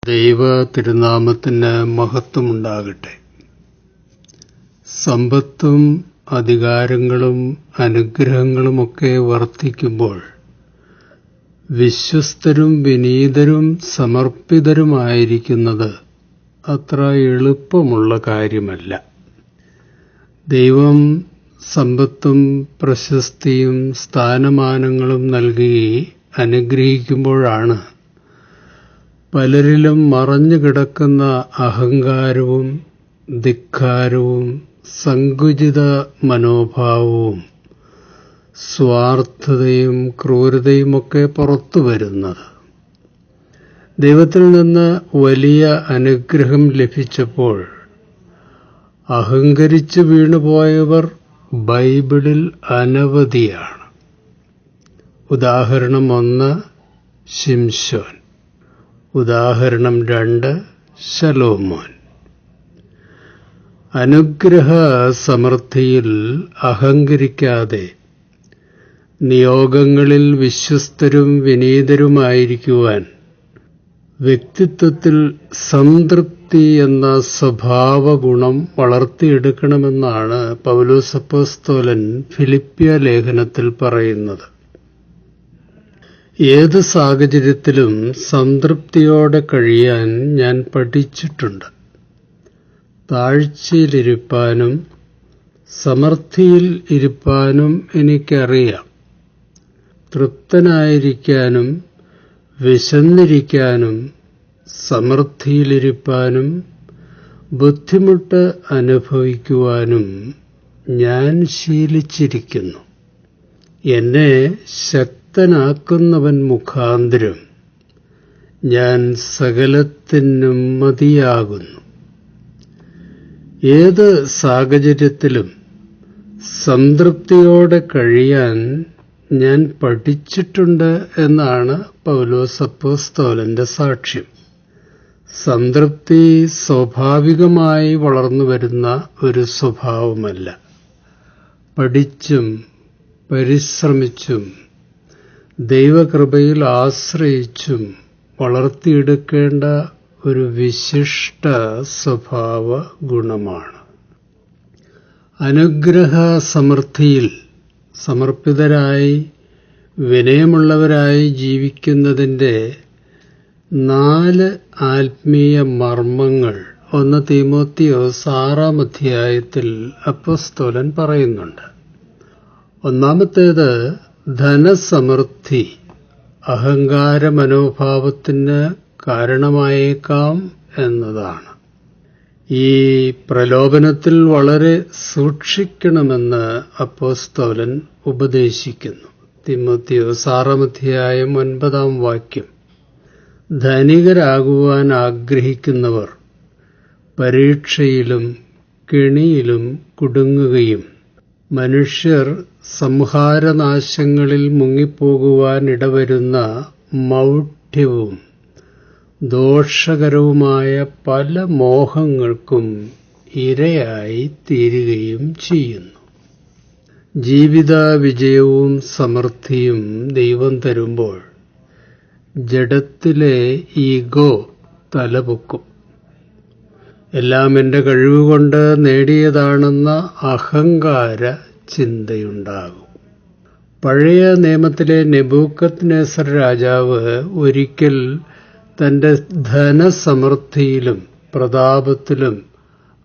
ദൈവ തിരുനാമത്തിന് മഹത്വമുണ്ടാകട്ടെ. സമ്പത്തും അധികാരങ്ങളും അനുഗ്രഹങ്ങളുമൊക്കെ വർദ്ധിക്കുമ്പോൾ വിശ്വസ്തരും വിനീതരും സമർപ്പിതരുമായിരിക്കുന്നത് അത്ര എളുപ്പമുള്ള കാര്യമല്ല. ദൈവം സമ്പത്തും പ്രശസ്തിയും സ്ഥാനമാനങ്ങളും നൽകി അനുഗ്രഹിക്കുമ്പോഴാണ് പലരിലും മറഞ്ഞുകിടക്കുന്ന അഹങ്കാരവും ധിക്കാരവും സങ്കുചിത മനോഭാവവും സ്വാർത്ഥതയും ക്രൂരതയുമൊക്കെ പുറത്തു വരുന്നത്. ദൈവത്തിൽ നിന്ന് വലിയ അനുഗ്രഹം ലഭിച്ചപ്പോൾ അഹങ്കരിച്ചു വീണുപോയവർ ബൈബിളിൽ അനവധിയാണ്. ഉദാഹരണം 1 ശിംശോൻ, ഉദാഹരണം 2 ശലോമോൻ. അനുഗ്രഹ സമൃദ്ധിയിൽ അഹങ്കരിക്കാതെ നിയോഗങ്ങളിൽ വിശ്വസ്തരും വിനീതരുമായിരിക്കുവാൻ വ്യക്തിത്വത്തിൽ സംതൃപ്തി എന്ന സ്വഭാവഗുണം വളർത്തിയെടുക്കണമെന്നാണ് പൗലോസ് അപ്പോസ്തലൻ ഫിലിപ്പിയ ലേഖനത്തിൽ പറയുന്നത്. ഏത് സാഹചര്യത്തിലും സംതൃപ്തിയോടെ കഴിയാൻ ഞാൻ പഠിച്ചിട്ടുണ്ട്. താഴ്ചയിലിരിപ്പാനും സമൃദ്ധിയിൽ ഇരിപ്പാനും എനിക്കറിയാം. തൃപ്തനായിരിക്കാനും വിശന്നിരിക്കാനും സമൃദ്ധിയിലിരിപ്പാനും ബുദ്ധിമുട്ട് അനുഭവിക്കുവാനും ഞാൻ ശീലിച്ചിരിക്കുന്നു. എന്നെ ശക്തനാക്കുന്നവൻ മുഖാന്തരം ഞാൻ സകലത്തിനും മതിയാകുന്നു. ഏത് സാഹചര്യത്തിലും സംതൃപ്തിയോടെ കഴിയാൻ ഞാൻ പഠിച്ചിട്ടുണ്ട് എന്നാണ് പൗലോസ് അപ്പോസ്തലന്റെ സാക്ഷ്യം. സംതൃപ്തി സ്വാഭാവികമായി വളർന്നുവരുന്ന ഒരു സ്വഭാവമല്ല. പഠിച്ചും പരിശ്രമിച്ചും ദൈവകൃപയിൽ ആശ്രയിച്ചും വളർത്തിയെടുക്കേണ്ട ഒരു വിശിഷ്ട സ്വഭാവ ഗുണമാണ്. അനുഗ്രഹ സമൃദ്ധിയിൽ സമർപ്പിതരായി വിനയമുള്ളവരായി ജീവിക്കുന്നതിൻ്റെ 4 ആത്മീയ മർമ്മങ്ങൾ 1 തീമോത്തിയോസ് 6-ാം അധ്യായത്തിൽ അപ്പോസ്തലൻ പറയുന്നുണ്ട്. ഒന്നാമത്തേത് ധനസമൃദ്ധി അഹങ്കാര മനോഭാവത്തിന് കാരണമായേക്കാം എന്നതാണ്. ഈ പ്രലോഭനത്തിൽ വളരെ സൂക്ഷിക്കണമെന്ന് അപ്പോസ്തലൻ ഉപദേശിക്കുന്നു. തീമോത്തിയോസ് 6-ാം അധ്യായം 9-ാം വാക്യം. ധനികരാകുവാൻ ആഗ്രഹിക്കുന്നവർ പരീക്ഷയിലും കെണിയിലും കുടുങ്ങുകയും മനുഷ്യർ സംഹാരനാശങ്ങളിൽ മുങ്ങിപ്പോകുവാൻ ഇടവരുന്ന മൗഢ്യവും ദോഷകരവുമായ പല മോഹങ്ങൾക്കും ഇരയായി തീരുകയും ചെയ്യുന്നു. ജീവിത വിജയവും സമൃദ്ധിയും ദൈവം തരുമ്പോൾ ജഡത്തിലെ ഈഗോ തലപൊക്കും. എല്ലാം എൻ്റെ കഴിവുകൊണ്ട് നേടിയതാണെന്ന അഹങ്കാര ചിന്തയുണ്ടാകും. പഴയ നിയമത്തിലെ നെബൂഖദ്നേസർ രാജാവ് ഒരിക്കൽ തന്റെ ധനസമൃദ്ധിയിലും പ്രതാപത്തിലും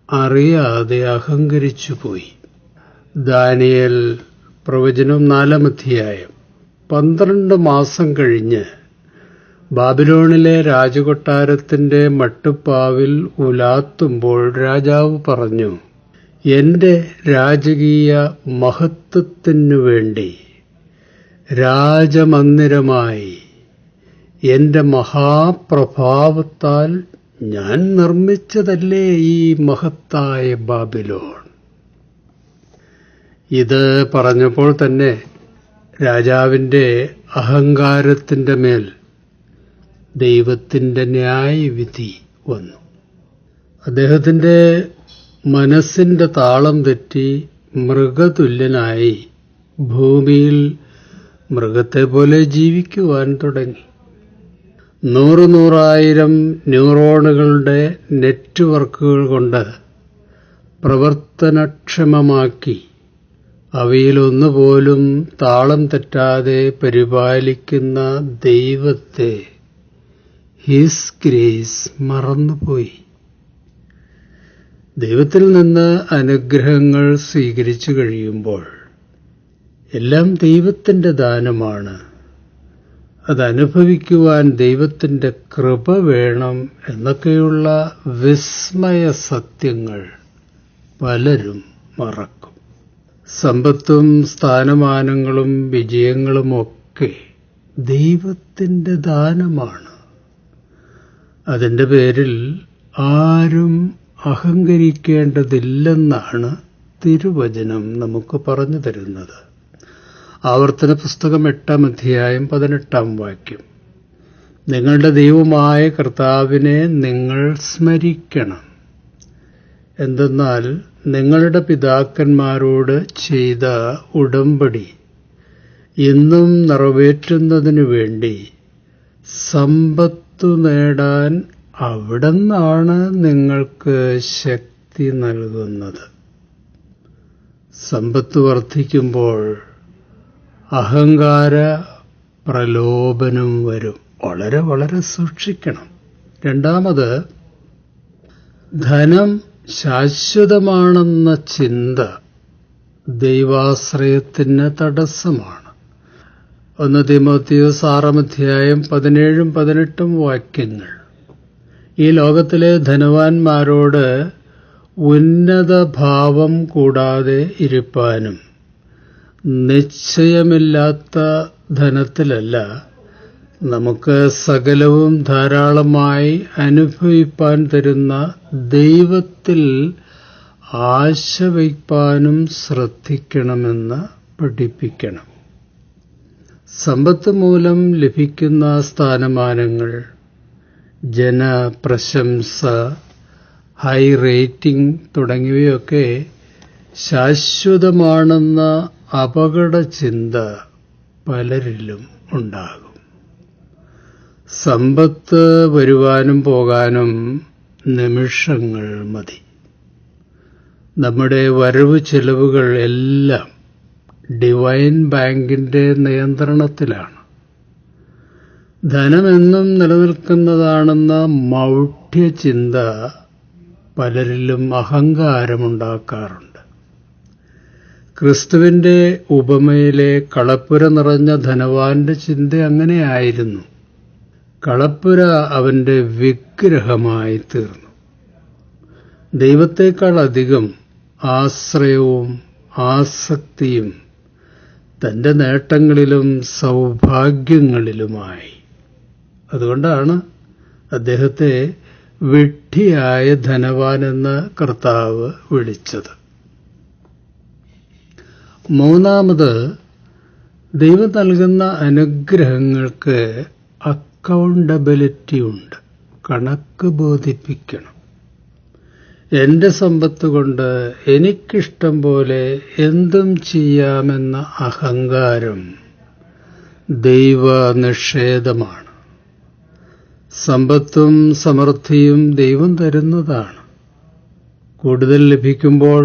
അറിയാതെ അഹങ്കരിച്ചുപോയി. ദാനിയേൽ പ്രവചനം 4-ാം അധ്യായം. 12 മാസം കഴിഞ്ഞ് ബാബിലോണിലെ രാജകൊട്ടാരത്തിന്റെ മട്ടുപ്പാവിൽ ഉലാത്തുമ്പോൾ രാജാവ് പറഞ്ഞു, എന്റെ രാജകീയ മഹത്വത്തിനു വേണ്ടി രാജമന്ദിരമായി എന്റെ മഹാപ്രഭാവത്താൽ ഞാൻ നിർമ്മിച്ചതല്ലേ ഈ മഹത്തായ ബാബിലോൺ. ഇത് പറഞ്ഞപ്പോൾ തന്നെ രാജാവിന്റെ അഹങ്കാരത്തിന്റെ മേൽ ദൈവത്തിന്റെ ന്യായവിധി വന്നു. അദ്ദേഹത്തിന്റെ മനസ്സിന്റെ താളം തെറ്റി മൃഗതുല്യനായി ഭൂമിയിൽ മൃഗത്തെ പോലെ ജീവിക്കുവാൻ തുടങ്ങി. നൂറായിരം ന്യൂറോണുകളുടെ നെറ്റ്വർക്കുകൾ കൊണ്ട് പ്രവർത്തനക്ഷമമാക്കി അവയിലൊന്നുപോലും താളം തെറ്റാതെ പരിപാലിക്കുന്ന ദൈവത്തെ ഹിസ് ഗ്രേസ് മറന്നുപോയി. ദൈവത്തിൽ നിന്ന് അനുഗ്രഹങ്ങൾ സ്വീകരിച്ചു കഴിയുമ്പോൾ എല്ലാം ദൈവത്തിൻ്റെ ദാനമാണ്, അതനുഭവിക്കുവാൻ ദൈവത്തിൻ്റെ കൃപ വേണം എന്നൊക്കെയുള്ള വിസ്മയ സത്യങ്ങൾ പലരും മറക്കും. സമ്പത്തും സ്ഥാനമാനങ്ങളും വിജയങ്ങളുമൊക്കെ ദൈവത്തിൻ്റെ ദാനമാണ്. അതിൻ്റെ പേരിൽ ആരും അഹങ്കരിക്കേണ്ടതില്ലെന്നാണ് തിരുവചനം നമുക്ക് പറഞ്ഞു തരുന്നത്. ആവർത്തന പുസ്തകം 8-ാം അധ്യായം 18-ാം വാക്യം. നിങ്ങളുടെ ദൈവമായ കർത്താവിനെ നിങ്ങൾ സ്മരിക്കണം. എന്തെന്നാൽ നിങ്ങളുടെ പിതാക്കന്മാരോട് ചെയ്ത ഉടമ്പടി ഇന്നും നിറവേറ്റുന്നതിനു വേണ്ടി സമ്പത്തു നേടാൻ അവിടുന്നാണ് നിങ്ങൾക്ക് ശക്തി നൽകുന്നത്. സമ്പത്ത് വർദ്ധിക്കുമ്പോൾ അഹങ്കാര പ്രലോഭനം വരും. വളരെ വളരെ സൂക്ഷിക്കണം. രണ്ടാമത്, ധനം ശാശ്വതമാണെന്ന ചിന്ത ദൈവാശ്രയത്തിന് തടസ്സമാണ്. 1 തീമോഥെയോസ് 6-ാം അധ്യായം 17-18 വാക്യങ്ങൾ. ഈ ലോകത്തിലെ ധനവാന്മാരോട് ഉന്നത ഭാവം കൂടാതെ ഇരിപ്പാനും നിശ്ചയമില്ലാത്ത ധനത്തിലല്ല, നമുക്ക് സകലവും ധാരാളമായി അനുഭവിപ്പാൻ തരുന്ന ദൈവത്തിൽ ആശ വയ്പ്പാനും ശ്രദ്ധിക്കണമെന്ന് പഠിപ്പിക്കണം. സമ്പത്ത് മൂലം ലഭിക്കുന്ന സ്ഥാനമാനങ്ങൾ, ജനപ്രശംസ, ഹൈ റേറ്റിംഗ് തുടങ്ങിയവയൊക്കെ ശാശ്വതമാണെന്ന അപകട ചിന്ത പലരിലും ഉണ്ടാകും. സമ്പത്ത് വരുവാനും പോകാനും നിമിഷങ്ങൾ മതി. നമ്മുടെ വരവ് ചെലവുകൾ എല്ലാം ഡിവൈൻ ബാങ്കിന്റെ നിയന്ത്രണത്തിലാണ്. ധനമെന്നും നിലനിൽക്കുന്നതാണെന്ന മൗഢ്യചിന്ത പലരിലും അഹങ്കാരമുണ്ടാക്കാറുണ്ട്. ക്രിസ്തുവിന്റെ ഉപമയിലെ കളപ്പുര നിറഞ്ഞ ധനവാന്റെ ചിന്ത അങ്ങനെയായിരുന്നു. കളപ്പുര അവന്റെ വിഗ്രഹമായി തീർന്നു. ദൈവത്തെക്കാൾ അധികം ആശ്രയവും ആസക്തിയും തന്റെ നേട്ടങ്ങളിലും സൗഭാഗ്യങ്ങളിലുമായി. അതുകൊണ്ടാണ് അദ്ദേഹത്തെ വിഡ്ഢിയായ ധനവാനെന്ന് കർത്താവ് വിളിച്ചത്. മൂന്നാമത്, ദൈവം നൽകുന്ന അനുഗ്രഹങ്ങൾക്ക് അക്കൗണ്ടബിലിറ്റി ഉണ്ട്. കണക്ക് ബോധിപ്പിക്കണം. എന്റെ സമ്പത്ത് കൊണ്ട് എനിക്കിഷ്ടം പോലെ എന്തും ചെയ്യാമെന്ന അഹങ്കാരം ദൈവനിഷേധമാണ്. സമ്പത്തും സമൃദ്ധിയും ദൈവം തരുന്നതാണ്. കൂടുതൽ ലഭിക്കുമ്പോൾ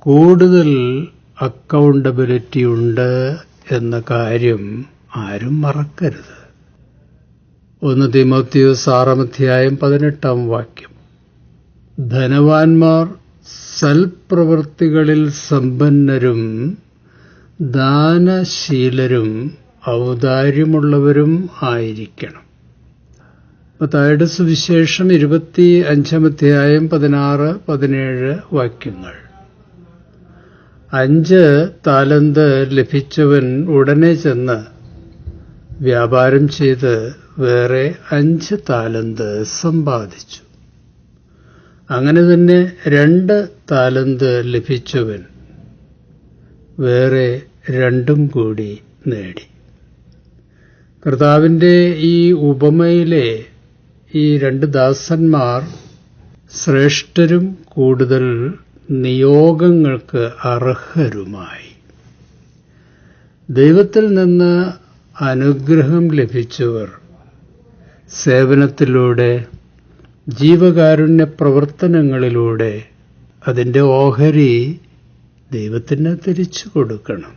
കൂടുതൽ അക്കൗണ്ടബിലിറ്റി ഉണ്ട് എന്ന കാര്യം ആരും മറക്കരുത്. 1 തീമോഥെയോസ് 6-ാം അധ്യായം 18-ാം വാക്യം. ധനവാന്മാർ സൽപ്രവൃത്തികളിൽ സമ്പന്നരും ദാനശീലരും ഔദാര്യമുള്ളവരും ആയിരിക്കണം. മത്തായിയുടെ സുവിശേഷം 25-ാം അധ്യായം 16-17 വാക്യങ്ങൾ. 5 താലന്ത് ലഭിച്ചവൻ ഉടനെ ചെന്ന് വ്യാപാരം ചെയ്ത് വേറെ 5 താലന്ത് സമ്പാദിച്ചു. അങ്ങനെ തന്നെ 2 താലന്ത് ലഭിച്ചവൻ വേറെ 2 കൂടി നേടി. കർത്താവിന്റെ ഈ ഉപമയിലെ ഈ 2 ദാസന്മാർ ശ്രേഷ്ഠരും കൂടുതൽ നിയോഗങ്ങൾക്ക് അർഹരുമായി. ദൈവത്തിൽ നിന്ന് അനുഗ്രഹം ലഭിച്ചവർ സേവനത്തിലൂടെ, ജീവകാരുണ്യ പ്രവർത്തനങ്ങളിലൂടെ അതിൻ്റെ ഓഹരി ദൈവത്തിന് തിരിച്ചു കൊടുക്കണം.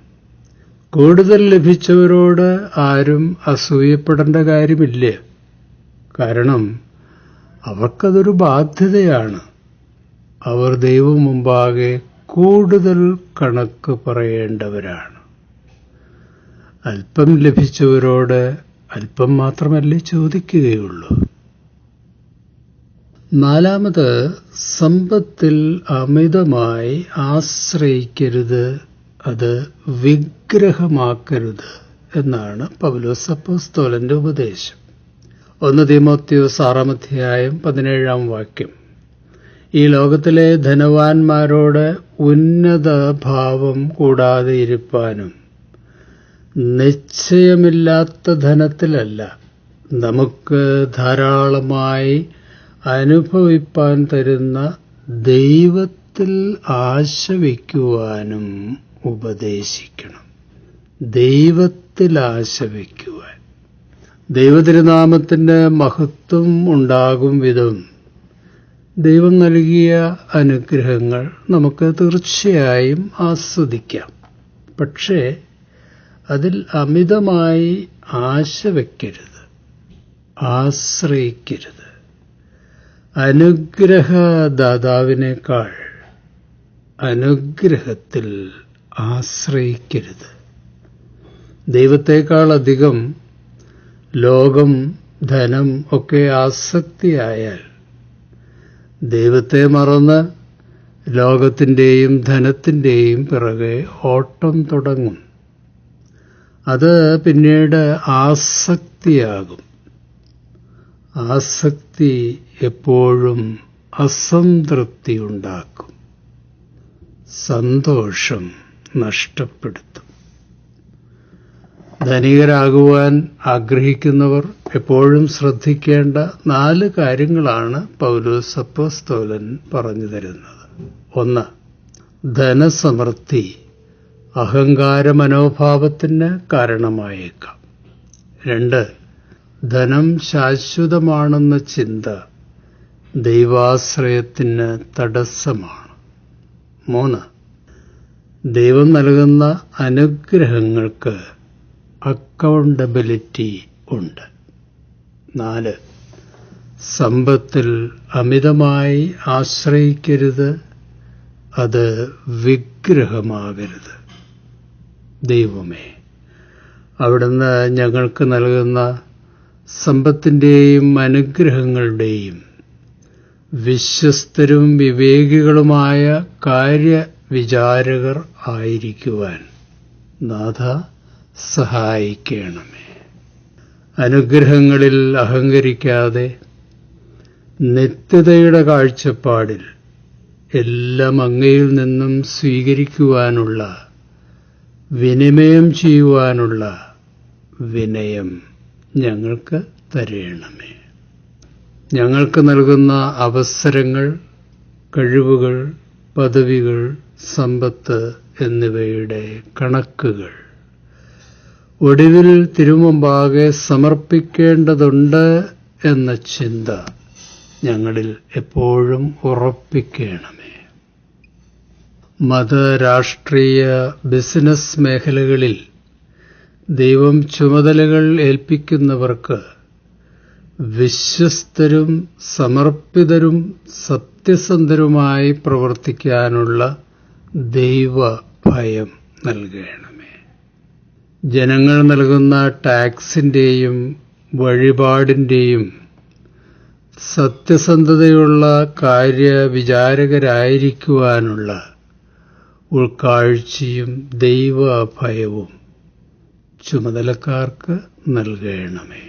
കൂടുതൽ ലഭിച്ചവരോട് ആരും അസൂയപ്പെടേണ്ട കാര്യമില്ല. കാരണം അവർക്കതൊരു ബാധ്യതയാണ്. അവർ ദൈവം മുമ്പാകെ കൂടുതൽ കണക്ക് പറയേണ്ടവരാണ്. അല്പം ലഭിച്ചവരോട് അല്പം മാത്രമല്ലേ ചോദിക്കുകയുള്ളൂ. നാലാമത്, സമ്പത്തിൽ അമിതമായി ആശ്രയിക്കരുത്, അത് വിഗ്രഹമാക്കരുത് എന്നാണ് പൗലോസ് അപ്പോസ്തലന്റെ ഉപദേശം. 1 തീമോഥെയോസ് 6:17 ഈ ലോകത്തിലെ ധനവാന്മാരോട് ഉന്നത ഭാവം കൂടാതെ ഇരിപ്പാനും നിശ്ചയമില്ലാത്ത ധനത്തിലല്ല, നമുക്ക് ധാരാളമായി അനുഭവിപ്പാൻ തരുന്ന ദൈവത്തിൽ ആശ വയ്ക്കുവാനും ഉപദേശിക്കണം. ദൈവത്തിൽ ആശ വയ്ക്കുവാൻ, ദൈവതിരുനാമത്തിന് മഹത്വം ഉണ്ടാകും വിധം ദൈവം നൽകിയ അനുഗ്രഹങ്ങൾ നമുക്ക് തീർച്ചയായും ആസ്വദിക്കാം. പക്ഷേ അതിൽ അമിതമായി ആശ വയ്ക്കരുത്, ആശ്രയിക്കരുത്. അനുഗ്രഹദാതാവിനേക്കാൾ അനുഗ്രഹത്തിൽ ആശ്രയിക്കരുത്. ദൈവത്തേക്കാൾ അധികം ലോകം, ധനം ഒക്കെ ആസക്തിയായാൽ ദൈവത്തെ മറന്ന് ലോകത്തിൻ്റെയും ധനത്തിൻ്റെയും പിറകെ ഓട്ടം തുടങ്ങും. അത് പിന്നീട് ആസക്തിയാകും. ആസക്തി എപ്പോഴും അസംതൃപ്തി ഉണ്ടാക്കും, സന്തോഷം നഷ്ടപ്പെടുത്തും. ധനികരാകുവാൻ ആഗ്രഹിക്കുന്നവർ എപ്പോഴും ശ്രദ്ധിക്കേണ്ട 4 കാര്യങ്ങളാണ് പൗലോസ് അപ്പോസ്തലൻ പറഞ്ഞു തരുന്നത്. 1. ധനസമൃദ്ധി അഹങ്കാര മനോഭാവത്തിന് കാരണമായേക്കാം. 2. ധനം ശാശ്വതമാണെന്ന ചിന്ത ദൈവാശ്രയത്തിന് തടസ്സമാണ്. 3. ദൈവം നൽകുന്ന അനുഗ്രഹങ്ങൾക്ക് അക്കൗണ്ടബിലിറ്റി ഉണ്ട്. 4. സമ്പത്തിൽ അമിതമായി ആശ്രയിക്കരുത്, അത് വിഗ്രഹമാകരുത്. ദൈവമേ, അവിടുന്ന് ഞങ്ങൾക്ക് നൽകുന്ന സമ്പത്തിൻ്റെയും അനുഗ്രഹങ്ങളുടെയും വിശ്വസ്തരും വിവേകികളുമായ കാര്യവിചാരകർ ആയിരിക്കുവാൻ നാഥ സഹായിക്കണമേ. അനുഗ്രഹങ്ങളിൽ അഹങ്കരിക്കാതെ നിത്യതയുടെ കാഴ്ചപ്പാടിൽ എല്ലാം അങ്ങയിൽ നിന്നും സ്വീകരിക്കുവാനുള്ള, വിനിമയം ചെയ്യുവാനുള്ള വിനയം ഞങ്ങൾക്ക് തരയണമേ. ഞങ്ങൾക്ക് നൽകുന്ന അവസരങ്ങൾ, കഴിവുകൾ, പദവികൾ, സമ്പത്ത് എന്നിവയുടെ കണക്കുകൾ ഒടുവിൽ തിരുമുമ്പാകെ സമർപ്പിക്കേണ്ടതുണ്ട് എന്ന ചിന്ത ഞങ്ങളിൽ എപ്പോഴും ഉറപ്പിക്കണമേ. മത, രാഷ്ട്രീയ, ബിസിനസ് മേഖലകളിൽ ദൈവം ചുമതലകൾ ഏൽപ്പിക്കുന്നവർക്ക് വിശ്വസ്തരും സമർപ്പിതരും സത്യസന്ധരുമായി പ്രവർത്തിക്കാനുള്ള ദൈവഭയം നൽകണമേ. ജനങ്ങൾ നൽകുന്ന ടാക്സിൻ്റെയും വഴിപാടിൻ്റെയും സത്യസന്ധതയുള്ള കാര്യവിചാരകരായിരിക്കുവാനുള്ള ഉൾക്കാഴ്ചയും ദൈവഭയവും ചുമതലക്കാർക്ക് നൽകണമേ.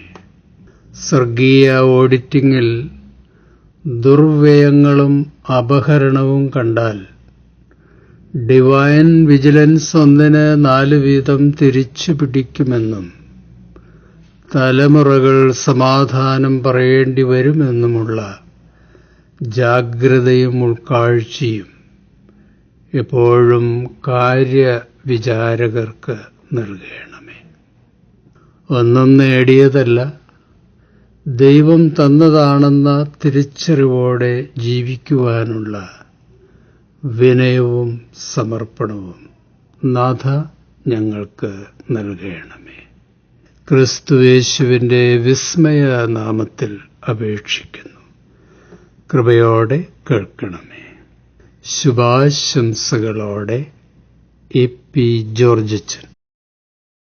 സ്വർഗീയ ഓഡിറ്റിങ്ങിൽ ദുർവ്യയങ്ങളും അപഹരണവും കണ്ടാൽ ഡിവൈൻ വിജിലൻസ് 1-ന് 4 വീതം തിരിച്ചു പിടിക്കുമെന്നും തലമുറകൾ സമാധാനം പറയേണ്ടി വരുമെന്നുമുള്ള ജാഗ്രതയും ഉൾക്കാഴ്ചയും എപ്പോഴും കാര്യവിചാരകർക്ക് നൽകണമേ. ഒന്നും നേടിയതല്ല, ദൈവം തന്നതാണെന്ന തിരിച്ചറിവോടെ ജീവിക്കുവാനുള്ള വിനയവും സമർപ്പണവും നാഥ ഞങ്ങൾക്ക് നൽകണമേ. ക്രിസ്തുയേശുവിന്റെ വിസ്മയ നാമത്തിൽ അപേക്ഷിക്കുന്നു. കൃപയോടെ കേൾക്കണമേ. ശുഭാശംസകളോടെ എ പി ജോർജച്ചൻ.